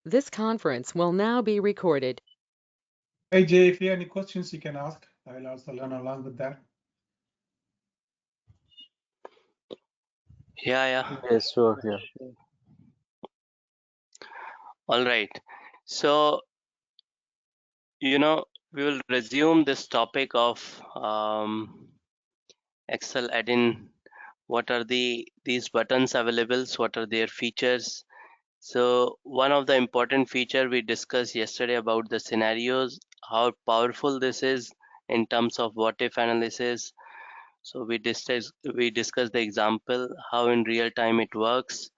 This conference will now be recorded. Hey Jay, if you have any questions, you can ask. I'll also learn along with that. Yeah. Yes, sure. Yeah. All right. So, we will resume this topic of Excel add-in. What are these buttons available? What are their features? So one of the important feature we discussed yesterday about the scenarios, how powerful this is in terms of what if analysis. So we discussed the example, how in real time it works,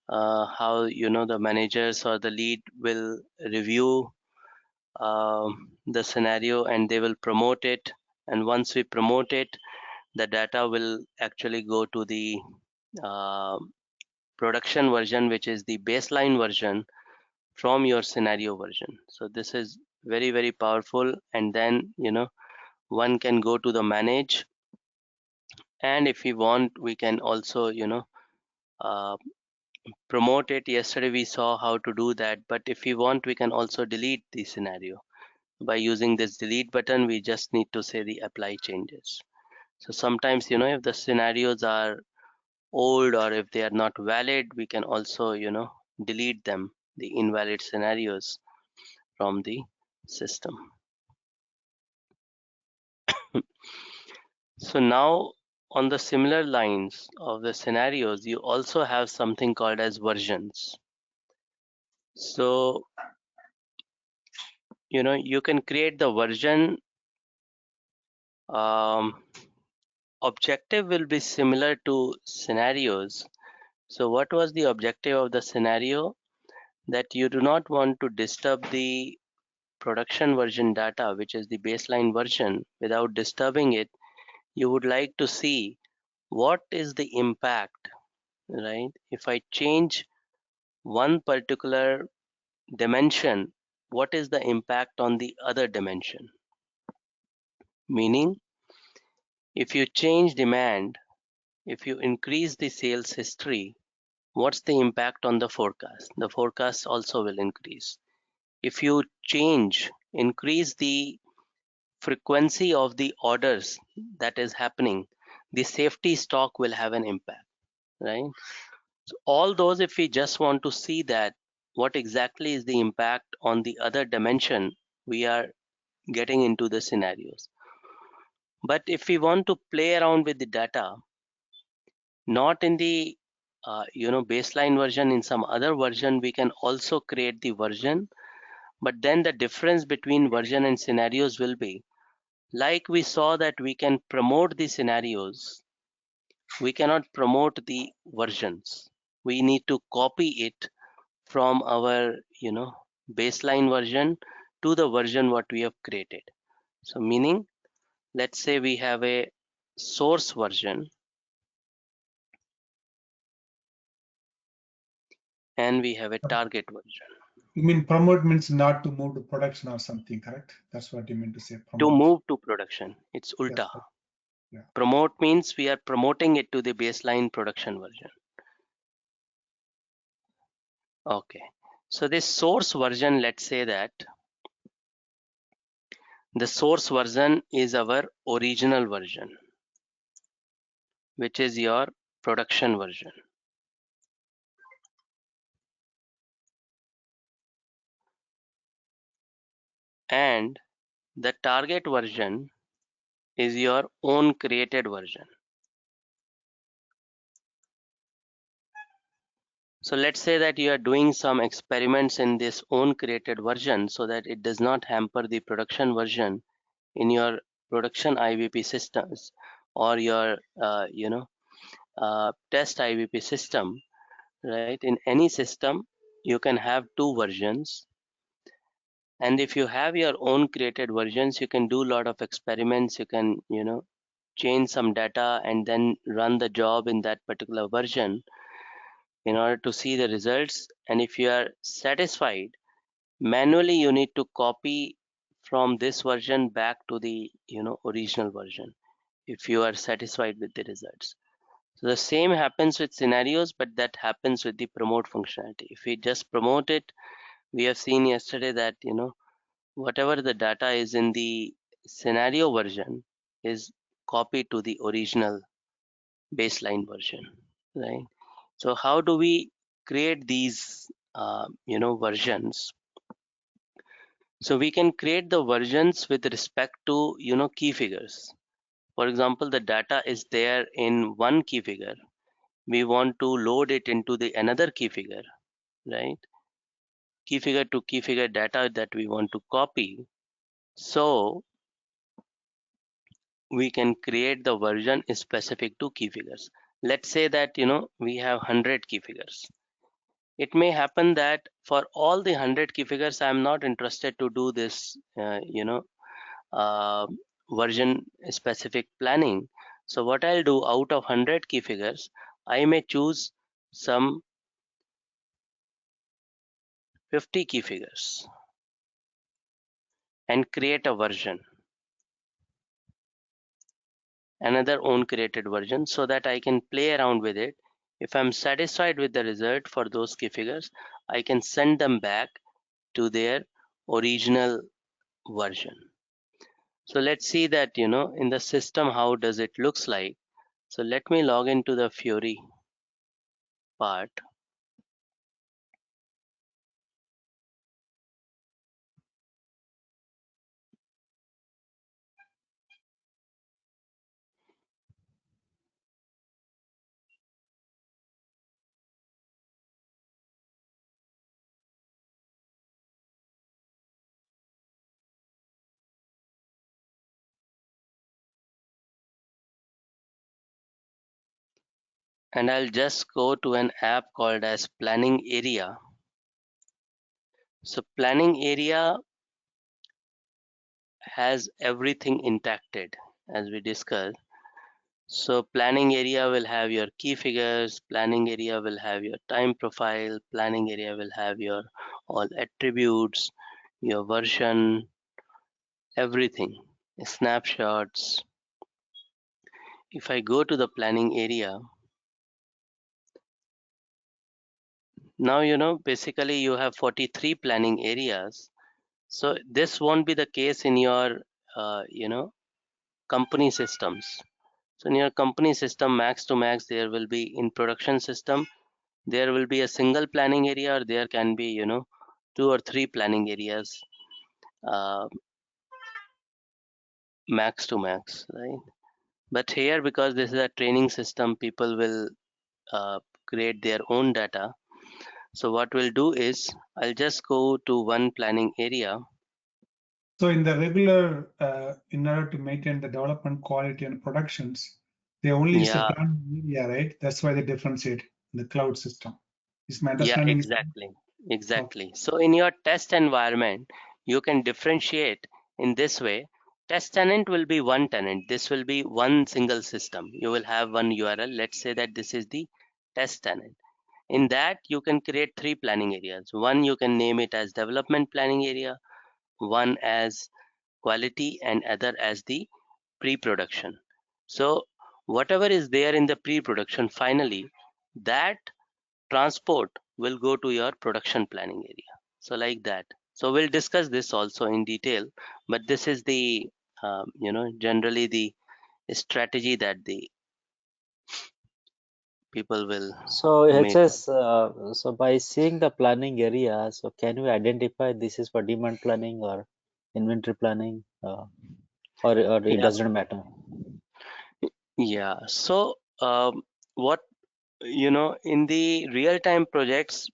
how the managers or the lead will review the scenario and they will promote it. And once we promote it, the data will actually go to the uh, production version, which is the baseline version from your scenario version. So this is very, very powerful. And then, one can go to the manage. And if we want, we can also, uh, promote it. Yesterday we saw how to do that. But if we want, we can also delete the scenario. By using this delete button, we just need to say the apply changes. So sometimes, if the scenarios are old or if they are not valid, we can also, delete them, the invalid scenarios from the system. So now on the similar lines of the scenarios, you also have something called as versions. So, you can create the version. Um, Objective will be similar to scenarios. So what was the objective of the scenario? That you do not want to disturb the production version data, which is the baseline version, without disturbing it. You would like to see what is the impact, right? If I change one particular dimension, what is the impact on the other dimension? Meaning, if you change demand, if you increase the sales history, what's the impact on the forecast? The forecast also will increase. If you increase the frequency of the orders that is happening, the safety stock will have an impact, right? So all those, if we just want to see that what exactly is the impact on the other dimension, we are getting into the scenarios. But if we want to play around with the data, not in the baseline version, in some other version, we can also create the version. But then the difference between version and scenarios will be, like we saw that we can promote the scenarios, we cannot promote the versions. We need to copy it from our baseline version to the version what we have created. So meaning, let's say we have a source version and we have a target version. You mean promote means not to move to production or something, correct? That's what you mean to say, To promote. move to production, it's Yes. ulta. Yeah. Promote means we are promoting it to the baseline production version. Okay, so this source version, let's say that the source version is our original version, which is your production version. And the target version is your own created version. So let's say that you are doing some experiments in this own created version so that it does not hamper the production version in your production IBP systems or your test IBP system, right? In any system, you can have two versions. And if you have your own created versions, you can do a lot of experiments. You can, change some data and then run the job in that particular version in order to see the results. And if you are satisfied, manually you need to copy from this version back to the original version if you are satisfied with the results. So the same happens with scenarios, but that happens with the promote functionality. If we just promote it, We have seen yesterday that, whatever the data is in the scenario version is copied to the original baseline version, right? So how do we create these, versions? So we can create the versions with respect to, key figures. For example, the data is there in one key figure. We want to load it into the another key figure, right? Key figure to key figure data that we want to copy. So we can create the version specific to key figures. Let's say that, we have 100 key figures. It may happen that for all the 100 key figures, I'm not interested to do this, uh, version specific planning. So what I'll do, out of 100 key figures, I may choose some 50 key figures and create a version, another own created version, so that I can play around with it. If I'm satisfied with the result for those key figures, I can send them back to their original version. So let's see that, in the system, how does it looks like. So let me log into the Fiori part. And I'll just go to an app called as Planning Area. So Planning Area has everything intacted as we discussed. So planning area will have your key figures, planning area will have your time profile, planning area will have your all attributes, your version, everything, snapshots. If I go to the planning area, now basically you have 43 planning areas. So this won't be the case in your company systems. So in your company system, max to max, there will be in production system, there will be a single planning area, or there can be, two or three planning areas, uh, max to max, right? But here, because this is a training system, people will uh, create their own data. So what we'll do is, I'll just go to one planning area. So in the regular, in order to maintain the development quality and productions, they only use the Yeah, planning area, right? That's why they differentiate in the cloud system. Is my yeah, understanding is exactly, okay? exactly. So in your test environment, you can differentiate in this way. Test tenant will be one tenant. This will be one single system. You will have one URL. Let's say that this is the test tenant. In that, you can create three planning areas. One, you can name it as development planning area, one as quality, and other as the pre-production. So whatever is there in the pre-production, finally, that transport will go to your production planning area. So like that. So we'll discuss this also in detail, but this is the, generally the strategy that the people will So make. HS, so by seeing the planning area, so can we identify this is for demand planning or inventory planning, or it Yeah, doesn't matter? yeah. So what in the real-time projects,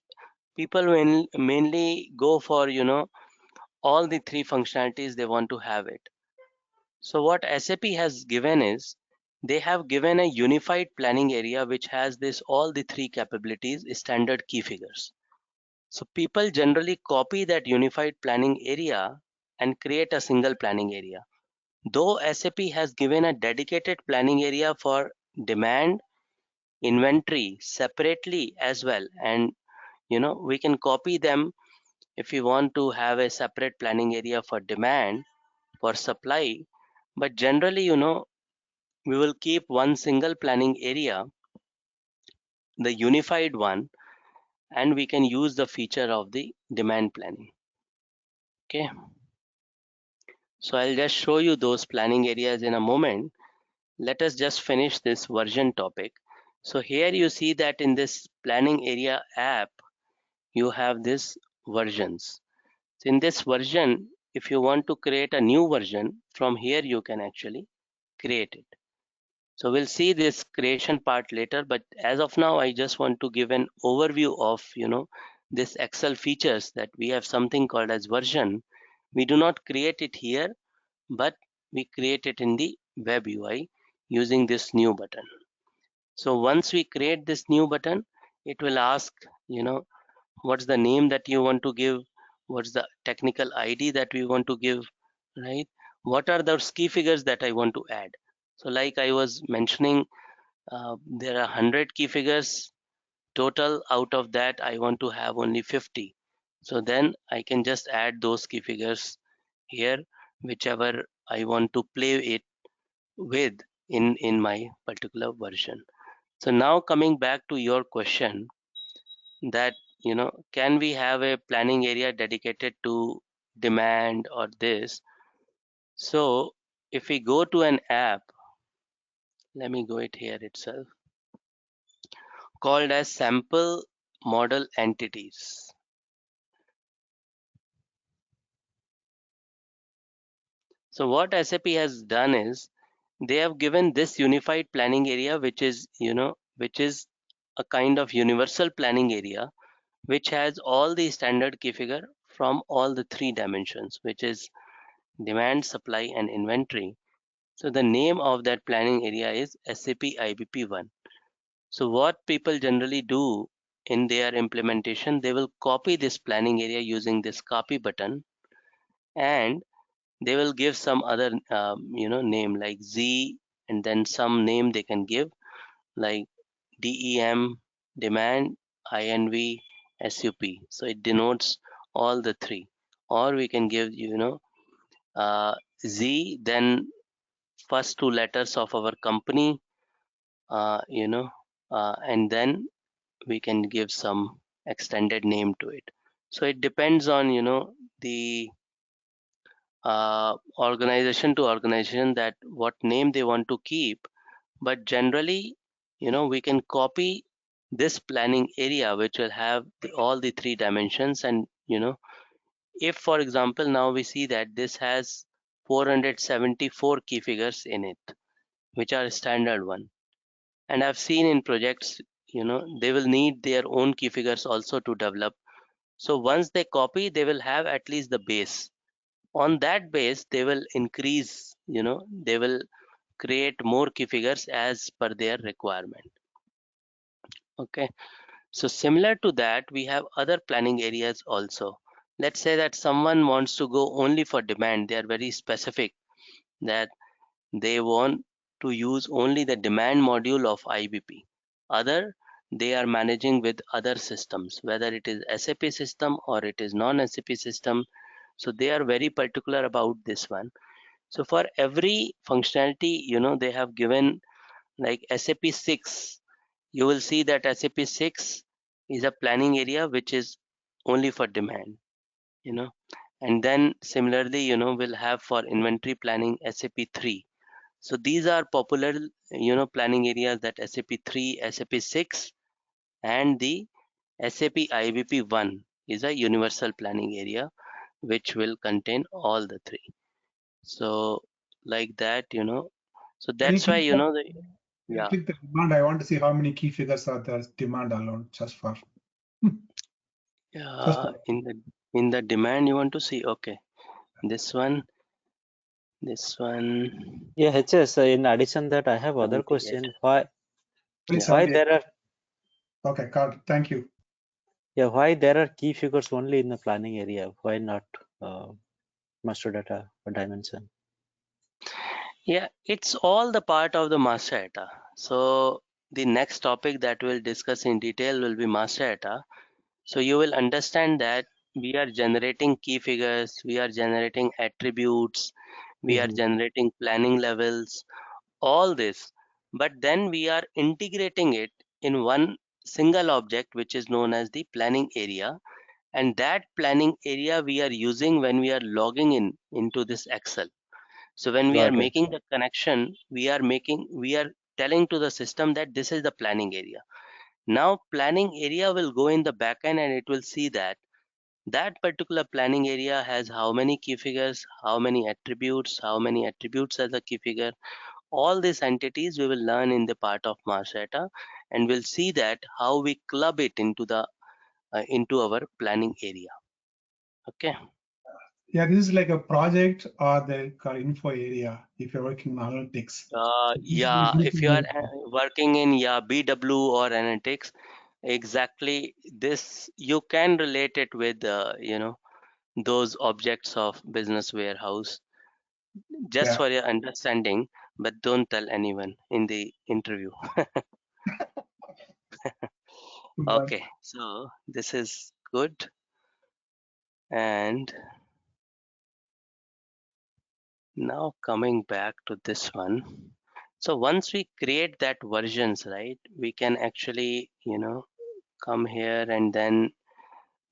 people mainly go for all the three functionalities they want to have it. So what SAP has given is, they have given a unified planning area which has this all the three capabilities, standard key figures. So people generally copy that unified planning area and create a single planning area. Though SAP has given a dedicated planning area for demand, inventory separately as well, and we can copy them if you want to have a separate planning area for demand, for supply. But generally, we will keep one single planning area, the unified one, and we can use the feature of the demand planning. Okay, so I'll just show you those planning areas in a moment. Let us just finish this version topic. So here you see that in this planning area app, you have this versions. So in this version, if you want to create a new version, from here you can actually create it. So we'll see this creation part later, but as of now, I just want to give an overview of, this Excel features, that we have something called as version. We do not create it here, but we create it in the web UI using this new button. So once we create this new button, it will ask, what's the name that you want to give, what's the technical ID that we want to give, right? What are those key figures that I want to add? So like I was mentioning, there are 100 key figures total. Out of that, I want to have only 50. So then I can just add those key figures here, whichever I want to play it with in my particular version. So now coming back to your question, that can we have a planning area dedicated to demand or this? So if we go to an app, let me go it here itself, called as sample model entities. So what SAP has done is they have given this unified planning area, which is a kind of universal planning area, which has all the standard key figure from all the three dimensions, which is demand, supply, and inventory. So the name of that planning area is SAP IBP1. So what people generally do in their implementation, they will copy this planning area using this copy button, and they will give some other name like Z, and then some name they can give like DEM, demand, INV, SUP. So it denotes all the three. Or we can give uh, Z, then first two letters of our company, uh, you know and then we can give some extended name to it. So it depends on the organization to organization, that what name they want to keep. But generally, we can copy this planning area, which will have all the three dimensions. And if for example now we see that this has 474 key figures in it, which are standard one, and I've seen in projects, they will need their own key figures also to develop. So once they copy, they will have at least the base. On that base, they will increase, they will create more key figures as per their requirement. Okay, so similar to that, we have other planning areas also. Let's say that someone wants to go only for demand. They are very specific that they want to use only the demand module of IBP. Other, they are managing with other systems, whether it is SAP system or it is non-SAP system. So they are very particular about this one. So for every functionality, they have given like SAP 6. You will see that SAP 6 is a planning area which is only for demand, you know. And then similarly, we'll have for inventory planning SAP 3. So these are popular, planning areas, that SAP 3, SAP 6, and the SAP IBP 1 is a universal planning area which will contain all the three. So like that, so When you that's why, click the, when you yeah, click the demand, I want to see how many key figures are there demand alone, just for just for in the demand you want to see. Okay, this one, this one, Yeah, HS, in addition that I have other 78. question. Why only Yeah. why 78. there are Okay, got it. Thank you. why there are key figures only in the planning area? Why not master data or dimension? Yeah, it's all the part of the master data. So the next topic that we'll discuss in detail will be master data. So you will understand that we are generating key figures, we are generating attributes, we are Mm-hmm. generating planning levels, all this. But then we are integrating it in one single object which is known as the planning area, and that planning area we are using when we are logging in into this Excel. So when we are Got it. making the connection, we are telling to the system that this is the planning area. Now planning area will go in the backend and it will see that that particular planning area has how many key figures, how many attributes as a key figure. All these entities we will learn in the part of master data, and we'll see that how we club it into the into our planning area. Okay. Yeah, this is like a project or the info area if you're working in analytics. This is Yeah, if you are grouping. working in BW or analytics, exactly this you can relate it with those objects of business warehouse, just Yeah. for your understanding, but don't tell anyone in the interview. Good one. Okay, so this is good. And now coming back to this one. So once we create that versions, right, we can actually, come here and then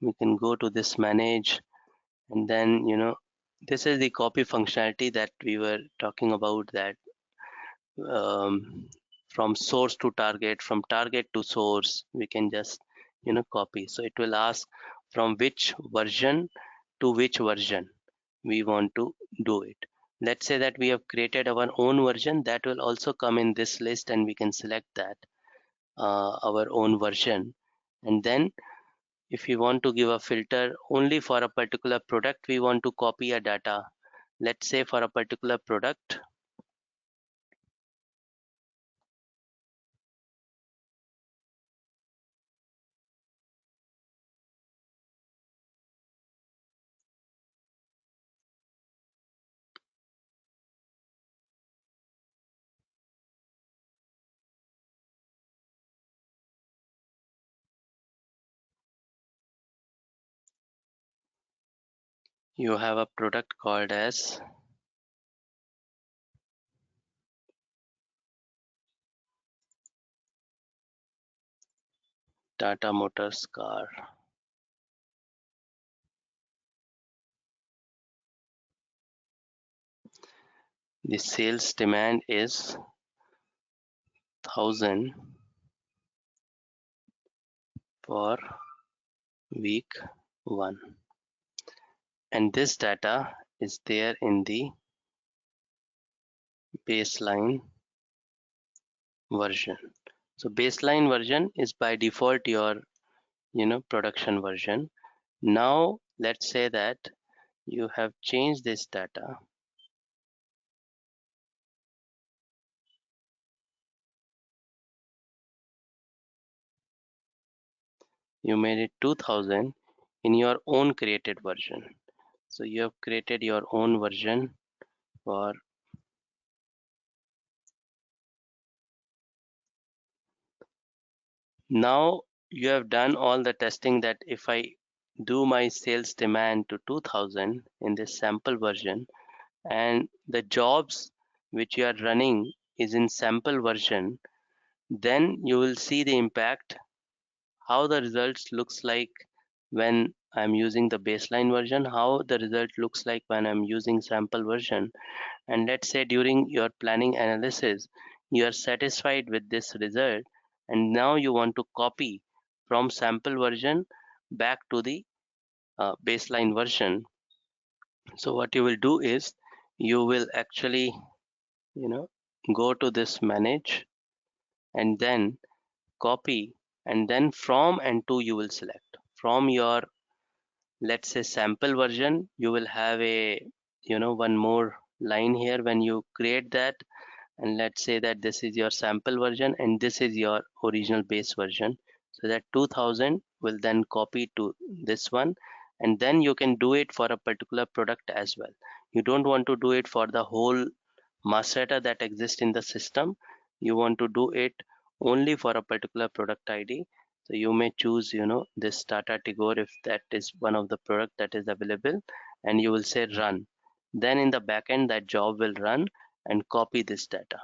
we can go to this manage, and then, this is the copy functionality that we were talking about, that um, from source to target, from target to source, we can just, copy. So it will ask from which version to which version we want to do it. Let's say that we have created our own version, that will also come in this list and we can select that our own version. And then if we want to give a filter only for a particular product, we want to copy a data. Let's say for a particular product, you have a product called as Tata Motors car. The sales demand is 1000 for week 1, and this data is there in the baseline version. So baseline version is by default your production version. Now let's say that you have changed this data. You made it 2000 in your own created version. So you have created your own version for now. You have done all the testing that if I do my sales demand to 2000 in this sample version, and the jobs which you are running is in sample version, then you will see the impact, how the results looks like when I'm using the baseline version, how the result looks like when I'm using sample version. And let's say during your planning analysis, you are satisfied with this result, and now you want to copy from sample version back to the baseline version. So what you will do is you will actually, you know, go to this manage and then copy, and then from and to you will select from your, let's say, sample version. You will have a one more line here when you create that, and let's say that this is your sample version and this is your original base version. So that 2000 will then copy to this one, and then you can do it for a particular product as well. You don't want to do it for the whole master data that exists in the system. You want to do it only for a particular product ID. So you may choose this Tata Tigor if that is one of the product that is available, and you will say run. Then in the backend that job will run and copy this data.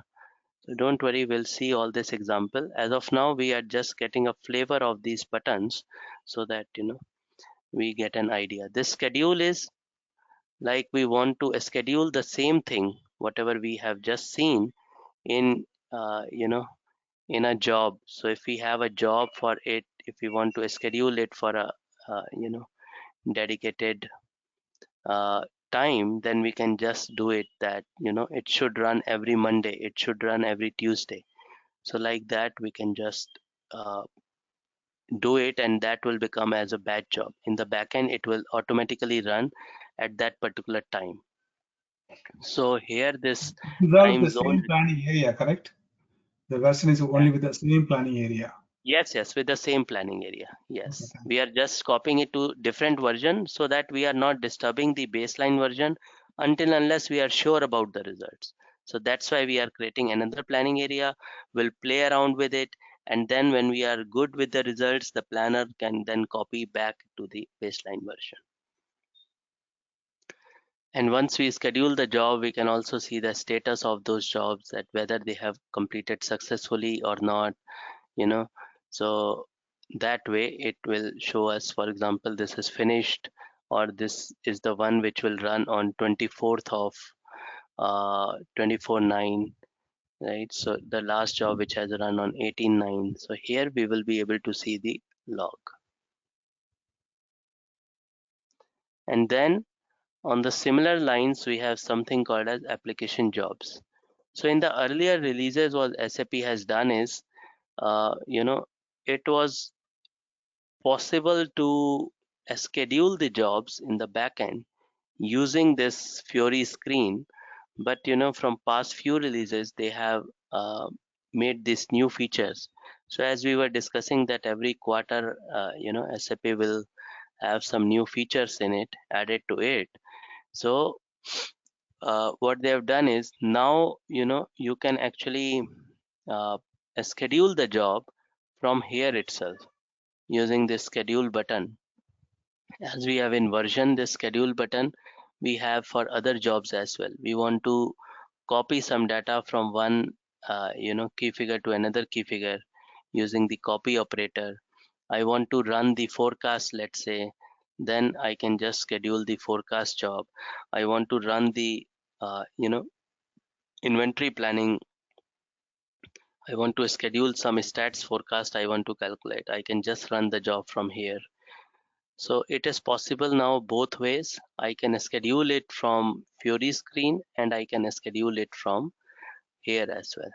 So don't worry, we'll see all this example. As of now, we are just getting a flavor of these buttons so that we get an idea. This schedule is like we want to schedule the same thing, whatever we have just seen in in a job. So if we have a job for it, if we want to schedule it for a dedicated uh, time, then we can just do it that it should run every Monday, it should run every Tuesday. So like that we can just uh, do it, and that will become as a batch job. In the backend it will automatically run at that particular time. So here this These are time the zone. same planning area, correct? The version is only with the same planning area. Yes, with the same planning area. Okay, Yes, thank we are just copying it to different version so that we are not disturbing the baseline version until unless we are sure about the results. So that's why we are creating another planning area. We'll play around with it, and then when we are good with the results, the planner can then copy back to the baseline version. And once we schedule the job, we can also see the status of those jobs, that whether they have completed successfully or not, you know so that way it will show us, for example, this is finished, or this is the one which will run on 24th of 24/9, right? So the last job which has run on 18/9. So here we will be able to see the log. And then on the similar lines, we have something called as application jobs. So in the earlier releases, what SAP has done is, it was possible to schedule the jobs in the backend using this Fiori screen. But from past few releases, they have made these new features. So as we were discussing that every quarter, SAP will have some new features in it added to it. So what they have done is, now you can actually uh, schedule the job from here itself using this schedule button. As we have in version this schedule button, we have for other jobs as well. We want to copy some data from one key figure to another key figure using the copy operator. I want to run the forecast, let's say, then I can just schedule the forecast job. I want to run the inventory planning. I want to schedule some stats forecast I want to calculate. I can just run the job from here. So it is possible now both ways. I can schedule it from Fiori screen, and I can schedule it from here as well.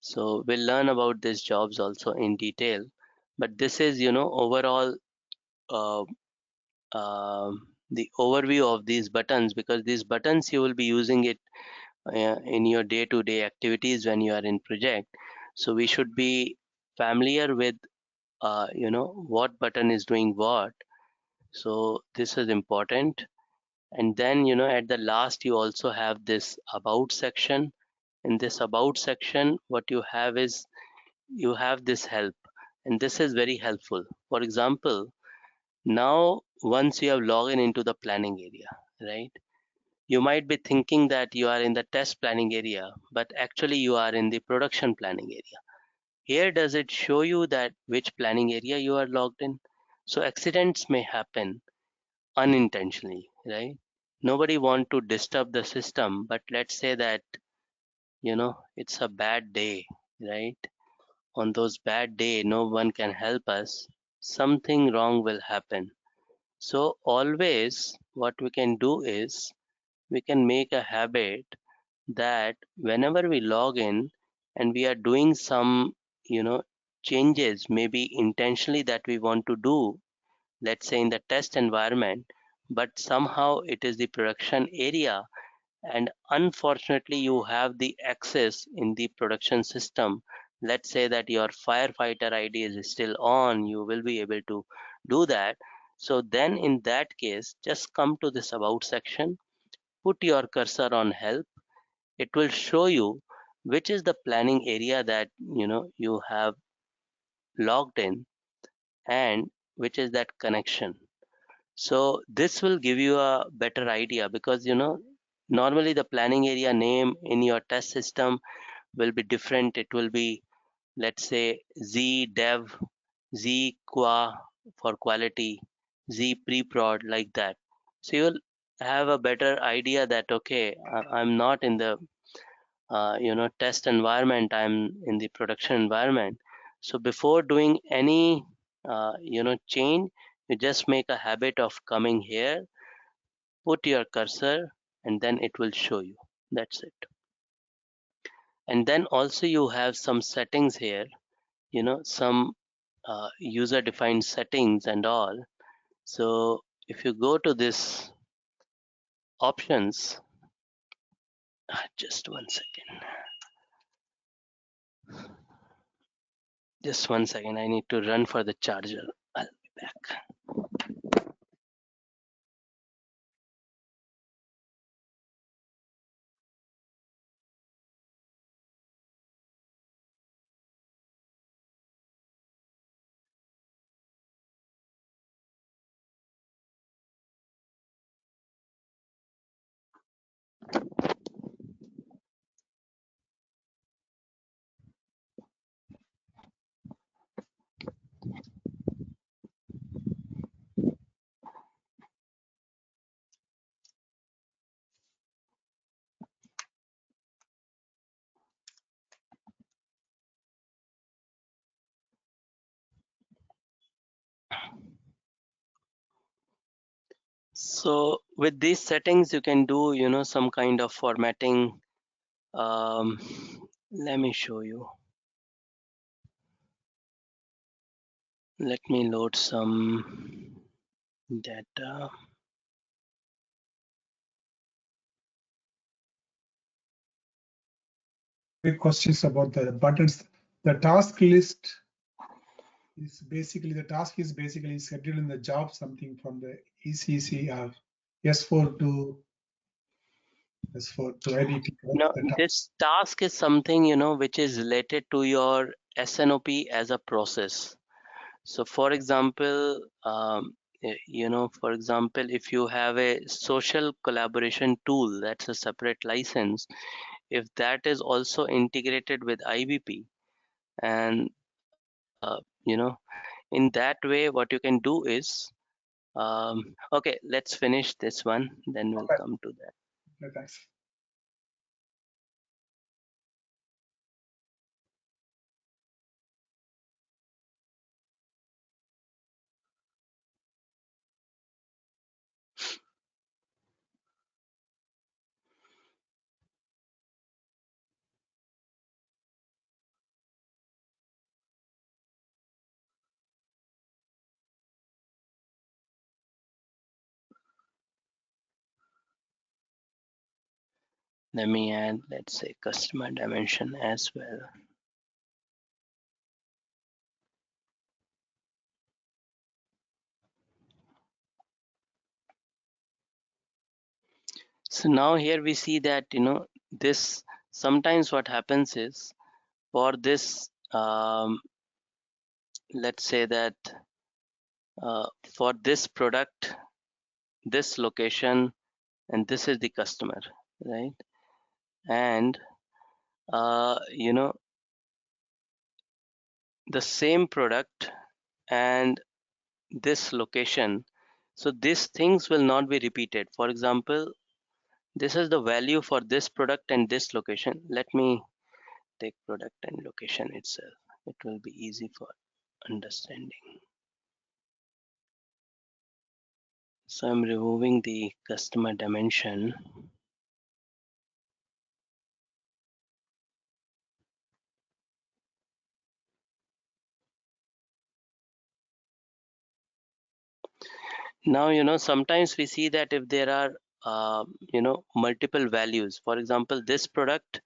So we'll learn about these jobs also in detail. But this is, overall uh, the overview of these buttons, because these buttons you will be using it in your day-to-day activities when you are in project. So we should be familiar with, what button is doing what. So this is important. And then at the last you also have this about section. In this about section, what you have is, you have this help, and this is very helpful. For example, now once you have logged into the planning area, right, you might be thinking that you are in the test planning area, but actually you are in the production planning area. Here does it show you that which planning area you are logged in? So accidents may happen unintentionally, right? Nobody want to disturb the system, but let's say that it's a bad day, right? On those bad day, no one can help us. Something wrong will happen. So always what we can do is, we can make a habit that whenever we log in and we are doing some, you know, changes, maybe intentionally that we want to do, let's say in the test environment, but somehow it is the production area, and unfortunately you have the access in the production system. Let's say that your firefighter ID is still on, you will be able to do that. So then in that case, just come to this about section, put your cursor on help. It will show you which is the planning area that you have logged in, and which is that connection. So this will give you a better idea, because normally the planning area name in your test system will be different. It will be, let's say, Z dev, Z qua for quality, Z pre-prod, like that. So you'll have a better idea that, okay, I'm not in the test environment, I'm in the production environment. So before doing any change, you just make a habit of coming here, put your cursor, and then it will show you. That's it. And then also you have some settings here, some user defined settings and all. So if you go to this options, just one second, I need to run for the charger. I'll be back. So with these settings, you can do, some kind of formatting. Um, Let me show you. Let me load some data. Quick questions about the buttons. The task list is basically scheduling the job something from the ECC or S4 to IBP. Now, The task. this task is something, which is related to your SNOP as a process. So for example, if you have a social collaboration tool, that's a separate license. If that is also integrated with IBP, and in that way, what you can do is, okay, let's finish this one, then we'll Okay. come to that. Yeah, thanks. Let me add, let's say, customer dimension as well. So now here we see that, this sometimes what happens is, for this, let's say that for this product, this location, and this is the customer, right? And the same product and this location. So these things will not be repeated. For example, this is the value for this product and this location. Let me take product and location itself. It will be easy for understanding. So I'm removing the customer dimension. Now, sometimes we see that if there are, multiple values, for example, this product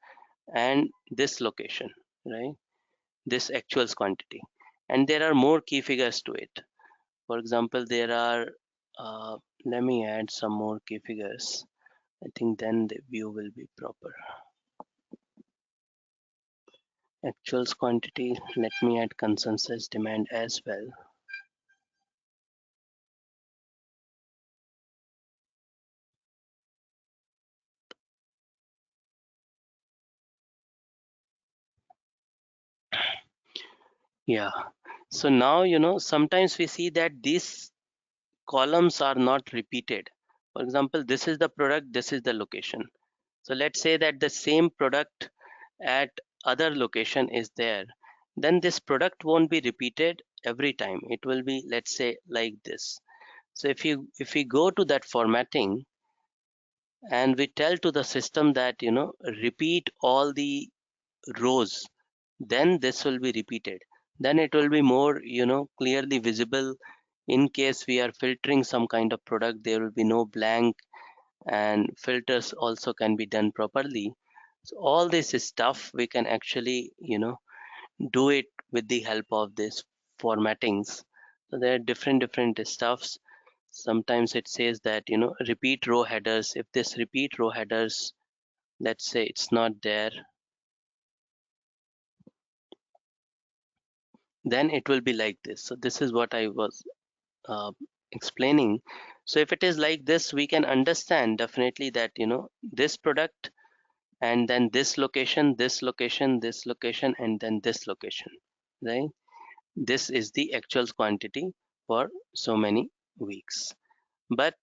and this location, right? This actuals quantity, and there are more key figures to it. For example, there are, let me add some more key figures. I think then the view will be proper. Actuals quantity, let me add consensus demand as well. Yeah. So now, sometimes we see that these columns are not repeated. For example, this is the product, this is the location. So let's say that the same product at other location is there. Then this product won't be repeated every time. It will be, let's say, like this. So if we go to that formatting and we tell to the system that repeat all the rows, then this will be repeated. Then it will be more clearly visible. In case we are filtering some kind of product, there will be no blank, and filters also can be done properly. So all this stuff we can actually do it with the help of this formattings. So there are different stuffs. Sometimes it says that repeat row headers. If this repeat row headers, let's say it's not there, then it will be like this. So this is what I was uh, explaining. So if it is like this, we can understand definitely that this product, and then this location, this location, this location, and then this location, right? This is the actual quantity for so many weeks. But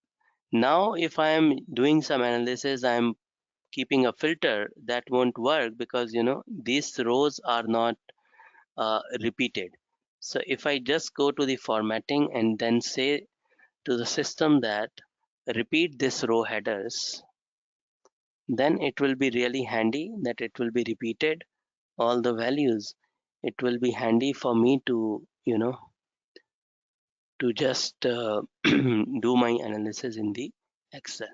now if I am doing some analysis, I am keeping a filter, that won't work because these rows are not repeated. So if I just go to the formatting and then say to the system that repeat this row headers, then it will be really handy that it will be repeated all the values. It will be handy for me to to just do my analysis in the Excel.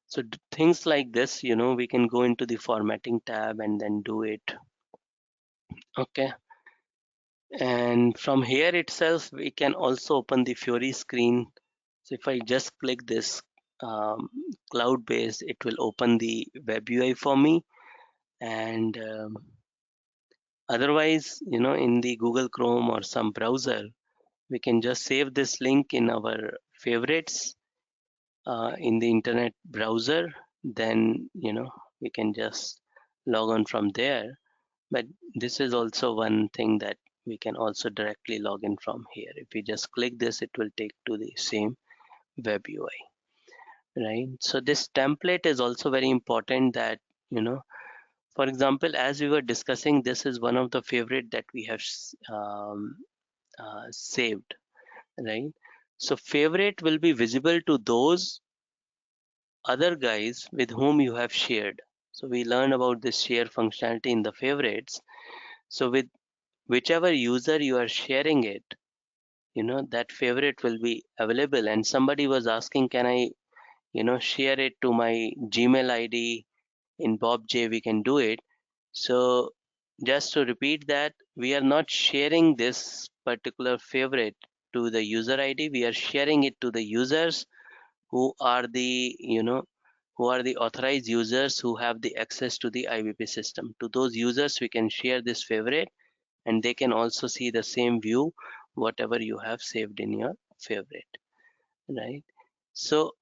So things like this, we can go into the formatting tab and then do it. Okay. And from here itself, we can also open the Fiori screen. So if I just click this cloud base, it will open the web UI for me. And otherwise, in the Google Chrome or some browser, we can just save this link in our favorites in the internet browser. Then we can just log on from there. But this is also one thing that we can also directly log in from here. If we just click this, it will take to the same web UI, right? So this template is also very important that for example, as we were discussing, this is one of the favorite that we have saved, right? So favorite will be visible to those other guys with whom you have shared. So we learn about this share functionality in the favorites. So with whichever user you are sharing it, that favorite will be available. And somebody was asking, can I, share it to my Gmail ID in Bob J? We can do it. So just to repeat that, we are not sharing this particular favorite to the user ID. We are sharing it to the users who are the, who are the authorized users who have the access to the IBP system. To those users, we can share this favorite, and they can also see the same view, whatever you have saved in your favorite, right? So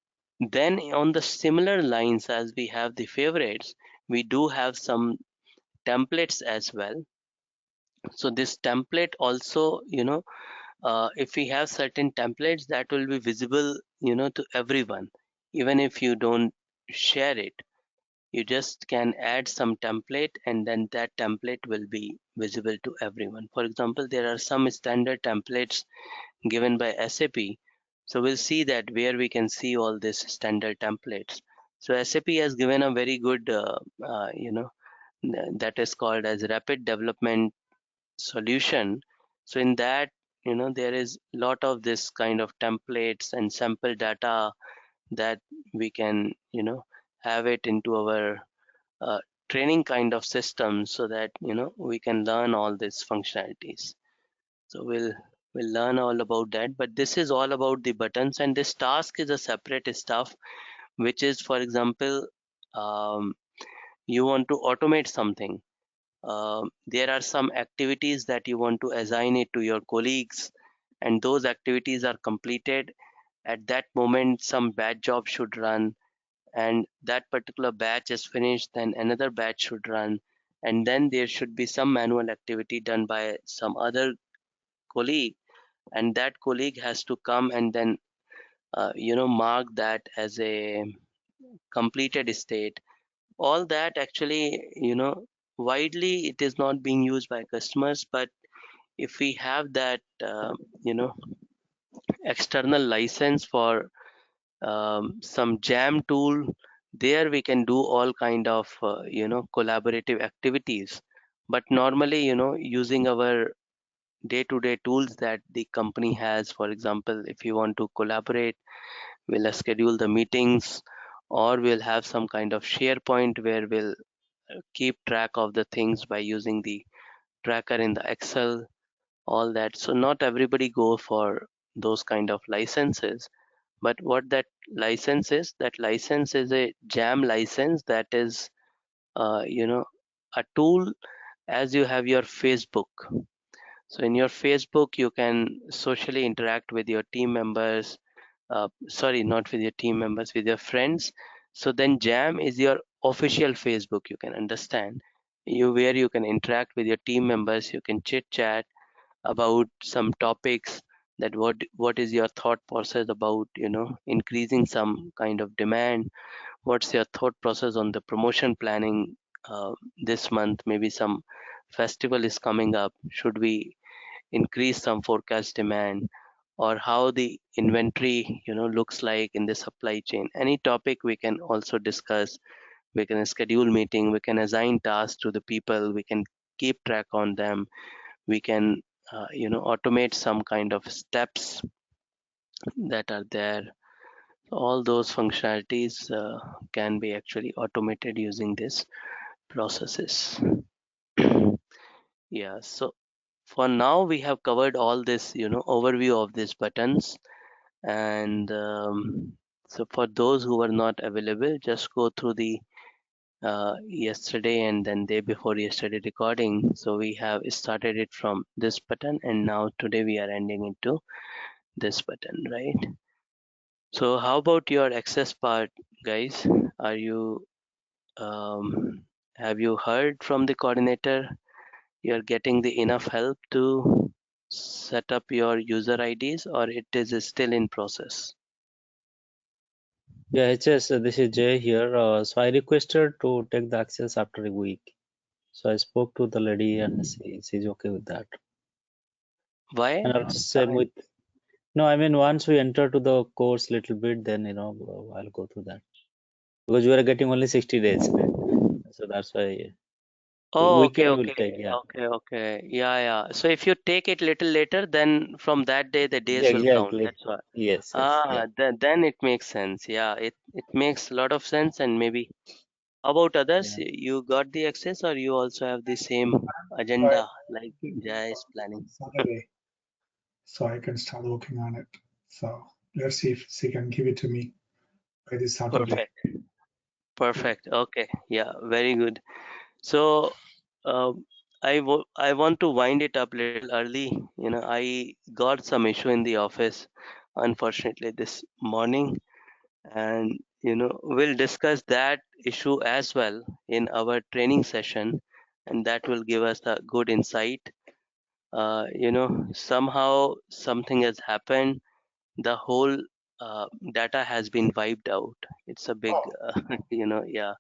then on the similar lines as we have the favorites, we do have some templates as well. So this template also, if we have certain templates, that will be visible, to everyone, even if you don't share it. You just can add some template, and then that template will be visible to everyone. For example, there are some standard templates given by SAP. So we'll see that where we can see all these standard templates. So SAP has given a very good, that is called as rapid development solution. So in that, there is a lot of this kind of templates and sample data that we can, have it into our uh, training kind of system, so that we can learn all these functionalities. So we'll learn all about that. But this is all about the buttons, and this task is a separate stuff, which is, for example, um, you want to automate something. There are some activities that you want to assign it to your colleagues, and those activities are completed. At that moment, some batch job should run, and that particular batch is finished, then another batch should run. and then there should be some manual activity done by some other colleague, and that colleague has to come and then mark that as a completed state. All that actually, widely it is not being used by customers, but if we have that you know external license for some jam tool, there we can do all kind of collaborative activities. But normally, using our day-to-day tools that the company has, for example, if you want to collaborate, we'll schedule the meetings, or we'll have some kind of SharePoint where we'll keep track of the things by using the tracker in the Excel, all that. So not everybody go for those kind of licenses. But what that license is a jam license that is, a tool as you have your Facebook. So in your Facebook, you can socially interact with your team members. Sorry, not with your team members, with your friends. So then Jam is your official Facebook. You can understand where you can interact with your team members. You can chit chat about some topics, that what is your thought process about increasing some kind of demand. What's your thought process on the promotion planning this month? Maybe some festival is coming up. Should we increase some forecast demand, or how the inventory looks like in the supply chain? Any topic we can also discuss. We can schedule meeting, we can assign tasks to the people, we can keep track on them, we can automate some kind of steps that are there. All those functionalities can be actually automated using these processes. Yeah, so for now we have covered all this overview of these buttons. And so for those who were not available, just go through the yesterday and then day before yesterday recording. So we have started it from this button, and now today we are ending into this button, right? So how about your access part, guys? Are you have you heard from the coordinator you're getting the enough help to set up your user IDs, or it is still in process? Yeah, HS, this is Jay here. So I requested to take the access after a week. So I spoke to the lady and she's okay with that. Why? And also same with, no, I mean, once we enter to the course little bit, then, I'll go through that. Because we are getting only 60 days. So that's why Oh, okay, weekend will okay, take, yeah. okay. Yeah, yeah. So if you take it little later, then from that day the days will count. Exactly. That's why. Yes, yeah. Then it makes sense. Yeah, it makes a lot of sense. And maybe how about others? Yeah. You got the access, or you also have the same So agenda like Jai is planning? Saturday, so I can start working on it. So let's see if she can give it to me by this Saturday. Perfect, perfect. Okay, yeah, very good. So, uh, I want to wind it up little early. I got some issue in the office, unfortunately, this morning, and we'll discuss that issue as well in our training session, and that will give us a good insight. Somehow something has happened. The whole data has been wiped out. It's a big, Oh, yeah.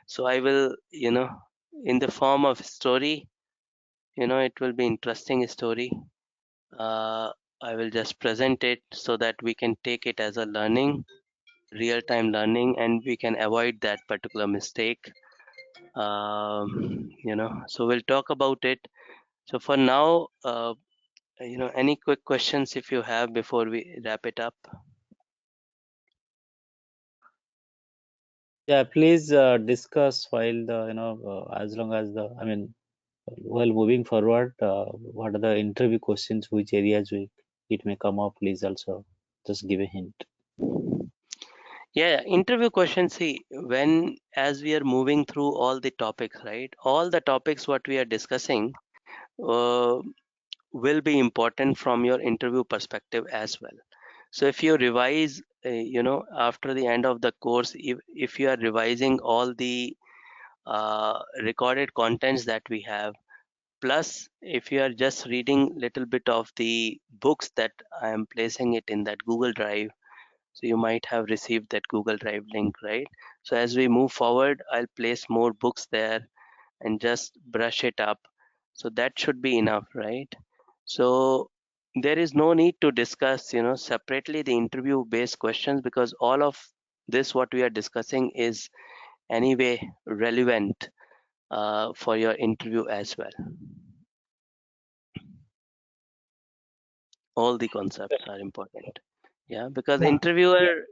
So I will, in the form of story, it will be interesting story. uh, I will just present it so that we can take it as a learning, real time learning, and we can avoid that particular mistake. So we'll talk about it. So for now, any quick questions if you have before we wrap it up? Yeah, please discuss while the, as long as the, I mean, while moving forward, what are the interview questions, which areas it may come up, please also just give a hint. Yeah, interview questions. See, when as we are moving through all the topics, right? All the topics what we are discussing uh, will be important from your interview perspective as well. So if you revise, after the end of the course, if you are revising all the recorded contents that we have. Plus, if you are just reading little bit of the books that I am placing it in that Google Drive, so you might have received that Google Drive link, right? So as we move forward, I'll place more books there and just brush it up. So that should be enough, right? So there is no need to discuss, separately the interview based questions, because all of this what we are discussing is anyway relevant for your interview as well. All the concepts are important. Yeah, because Yeah. interviewer,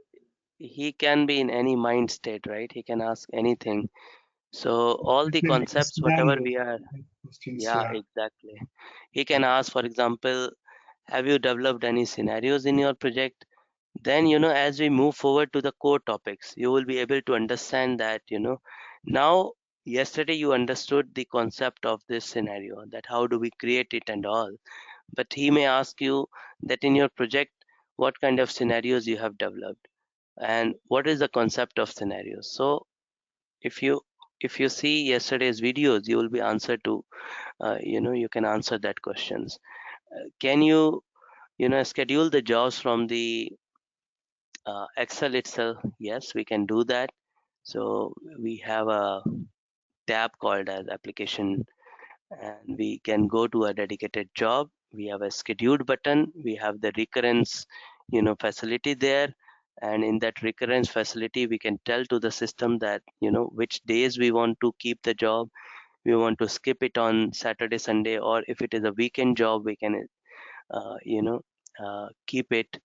he can be in any mind state, right? He can ask anything. So all the Especially like a concepts, whatever scenario we are, questions. yeah, Yeah. exactly. He can ask, for example, have you developed any scenarios in your project? Then, as we move forward to the core topics, you will be able to understand that, now yesterday you understood the concept of this scenario, that how do we create it and all. But he may ask you that in your project, what kind of scenarios you have developed and what is the concept of scenarios. So if you if you see yesterday's videos, you will be answered to you can answer that questions. Can you schedule the jobs from the Excel itself? Yes, we can do that. So we have a tab called as application, and we can go to a dedicated job. We have a scheduled button. We have the recurrence facility there, and in that recurrence facility we can tell to the system that which days we want to keep the job. We want to skip it on Saturday, Sunday, or if it is a weekend job, we can keep it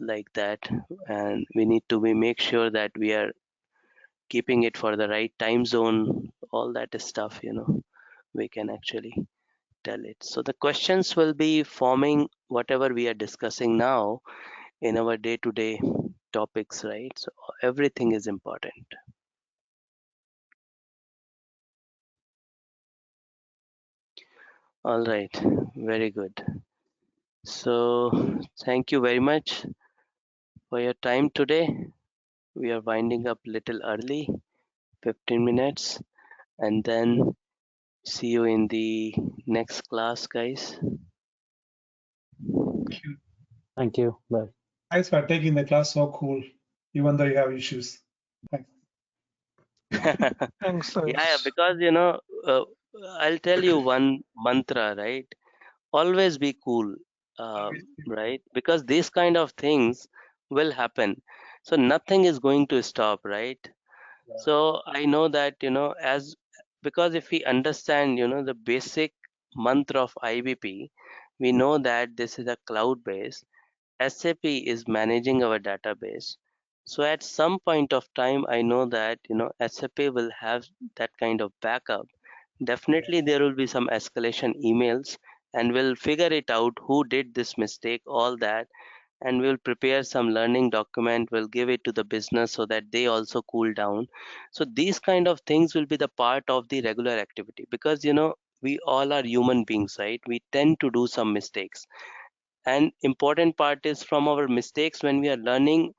like that. And we need to make sure that we are keeping it for the right time zone. All that stuff, we can actually tell it. So the questions will be forming whatever we are discussing now in our day-to-day topics, right? So everything is important. All right, very good. So thank you very much for your time today. We are winding up little early, 15 minutes, and then see you in the next class, guys. Thank you. Thank you. Bye. Thanks for taking the class so cool, even though you have issues. Thanks. Thanks, Yeah, thanks. because uh, I'll tell you one mantra, right? Always be cool, Always be cool. right? Because these kind of things will happen. So nothing is going to stop, right? Yeah. So I know that, as because if we understand, the basic mantra of IBP, we know that this is a cloud base. SAP is managing our database. So at some point of time, I know that SAP will have that kind of backup. Definitely, there will be some escalation emails, and we'll figure it out who did this mistake, all that, and we'll prepare some learning document. We'll give it to the business so that they also cool down. So these kind of things will be the part of the regular activity, because we all are human beings, right? We tend to do some mistakes, and important part is from our mistakes when we are learning,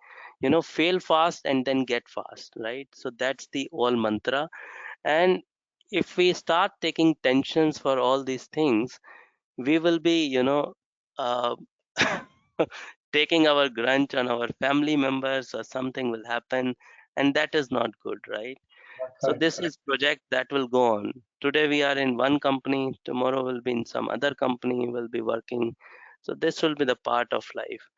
fail fast and then get fast, right? So that's the whole mantra. And if we start taking tensions for all these things, we will be uh, taking our grunge on our family members, or something will happen, and that is not good, right? Yeah, So correct, this correct. is project that will go on. Today we are in one company, tomorrow will be in some other company, will be working. So this will be the part of life.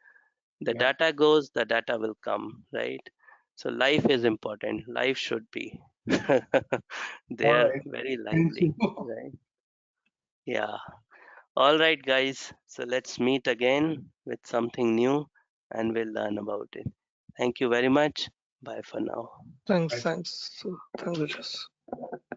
The Yeah. data goes, the data will come, right? So life is important. Life should be All there, right. very Thank lively, you. right? Yeah. All right, guys. So let's meet again with something new, and we'll learn about it. Thank you very much. Bye for now. Thanks, Bye. thanks. Thanks, Vijay.